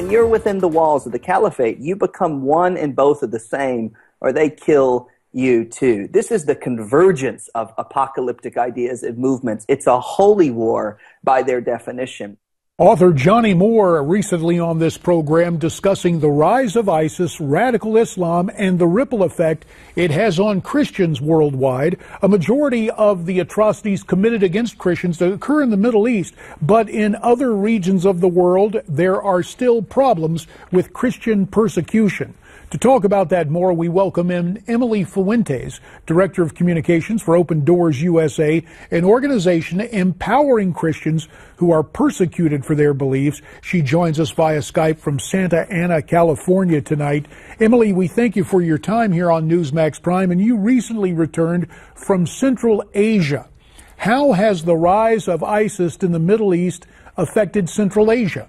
when you're within the walls of the caliphate, you become one and both of the same, or they kill you too. This is the convergence of apocalyptic ideas and movements. It's a holy war by their definition. Author Johnny Moore recently on this program discussing the rise of ISIS, radical Islam, and the ripple effect it has on Christians worldwide. A majority of the atrocities committed against Christians occur in the Middle East, but in other regions of the world, there are still problems with Christian persecution. To talk about that more, we welcome in Emily Fuentes, Director of Communications for Open Doors USA, an organization empowering Christians who are persecuted for their beliefs. She joins us via Skype from Santa Ana, California tonight. Emily, we thank you for your time here on Newsmax Prime, and you recently returned from Central Asia. How has the rise of ISIS in the Middle East affected Central Asia?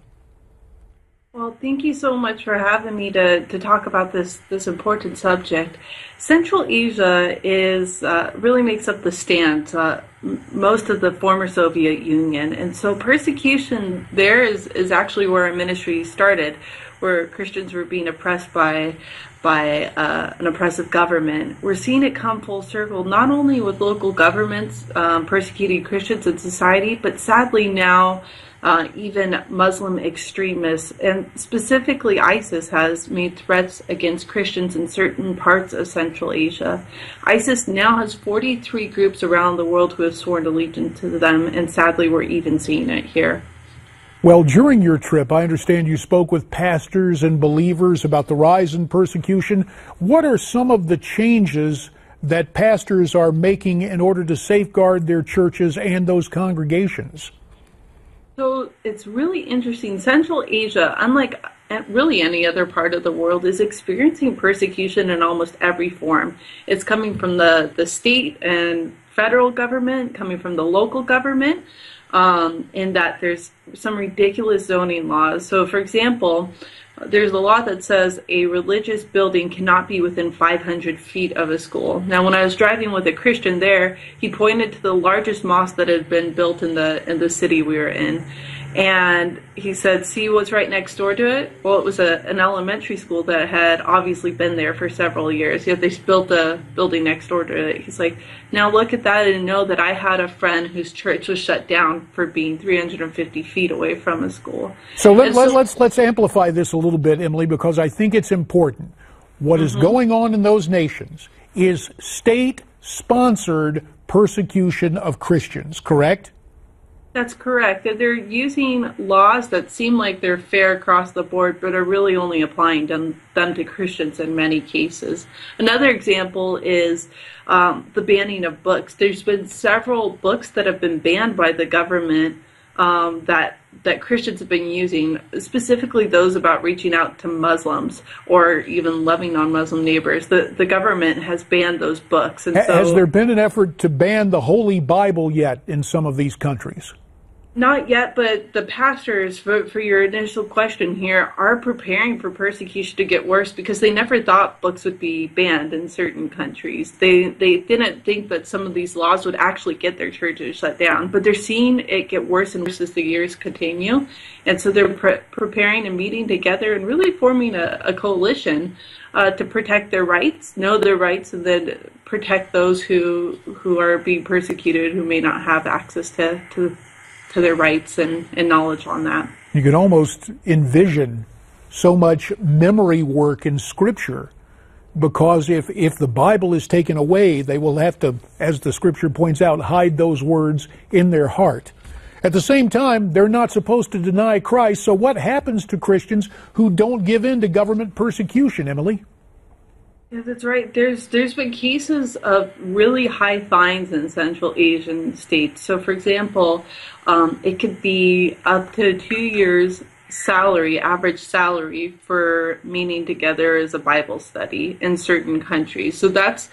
Well, thank you so much for having me to talk about this important subject. Central Asia is really makes up the stand, most of the former Soviet Union, and so persecution there is actually where our ministry started, where Christians were being oppressed by an oppressive government. We're seeing it come full circle, not only with local governments persecuting Christians in society, but sadly now even Muslim extremists, and specifically ISIS has made threats against Christians in certain parts of Central Asia. ISIS now has 43 groups around the world who have sworn allegiance to them, and sadly we're even seeing it here. Well, during your trip, I understand you spoke with pastors and believers about the rise in persecution. What are some of the changes that pastors are making in order to safeguard their churches and those congregations? So it's really interesting. Central Asia, unlike really any other part of the world, is experiencing persecution in almost every form. It's coming from the state and federal government, coming from the local government, in that there's some ridiculous zoning laws. So, for example, there's a law that says a religious building cannot be within 500 feet of a school. Now, when I was driving with a Christian there, he pointed to the largest mosque that had been built in the city we were in. And he said, see what's right next door to it? Well, it was an elementary school that had obviously been there for several years, yet they built a building next door to it. He's like, now look at that and know that I had a friend whose church was shut down for being 350 feet away from a school. So let's amplify this a little bit, Emily, because I think it's important. What is going on in those nations is state-sponsored persecution of Christians, correct? That's correct. They're using laws that seem like they're fair across the board, but are really only applying them to Christians in many cases. Another example is the banning of books. There's been several books that have been banned by the government that Christians have been using, specifically those about reaching out to Muslims or even loving non-Muslim neighbors. The government has banned those books. And so, has there been an effort to ban the Holy Bible yet in some of these countries? Not yet, but the pastors, for your initial question here, are preparing for persecution to get worse because they never thought books would be banned in certain countries. They didn't think that some of these laws would actually get their churches shut down, but they're seeing it get worse and worse as the years continue. And so they're preparing and meeting together and really forming a coalition to protect their rights, know their rights, and then protect those who are being persecuted, who may not have access to their rights and knowledge on that. You can almost envision so much memory work in Scripture, because if the Bible is taken away, they will have to, as the Scripture points out, hide those words in their heart. At the same time, they're not supposed to deny Christ, so what happens to Christians who don't give in to government persecution, Emily? Yeah, that's right. There's been cases of really high fines in Central Asian states. So, for example, it could be up to 2 years' salary, average salary, for meeting together as a Bible study in certain countries. So that's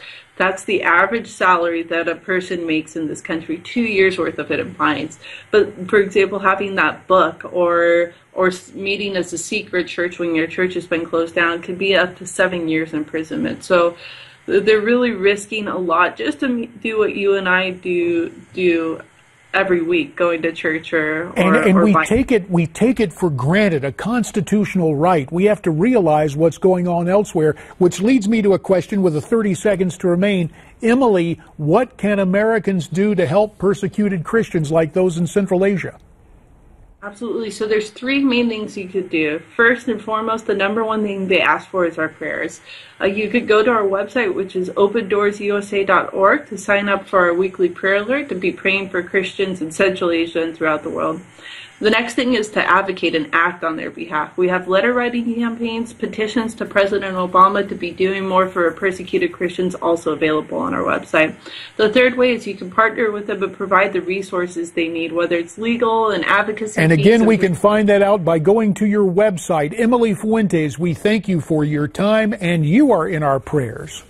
the average salary that a person makes in this country, 2 years worth of it in fines. But, for example, having that book or meeting as a secret church when your church has been closed down could be up to 7 years imprisonment. So they're really risking a lot just to do what you and I do every week going to church or we take it for granted, a constitutional right. We have to realize what's going on elsewhere, which leads me to a question with 30 seconds to remain. Emily, what can Americans do to help persecuted Christians like those in Central Asia? Absolutely. So there's three main things you could do. First and foremost, the number one thing they ask for is our prayers. You could go to our website, which is opendoorsusa.org, to sign up for our weekly prayer alert to be praying for Christians in Central Asia and throughout the world. The next thing is to advocate and act on their behalf. We have letter writing campaigns, petitions to President Obama to be doing more for persecuted Christians, also available on our website. The third way is you can partner with them and provide the resources they need, whether it's legal and advocacy. And again, we can find that out by going to your website. Emily Fuentes, we thank you for your time, and you are in our prayers.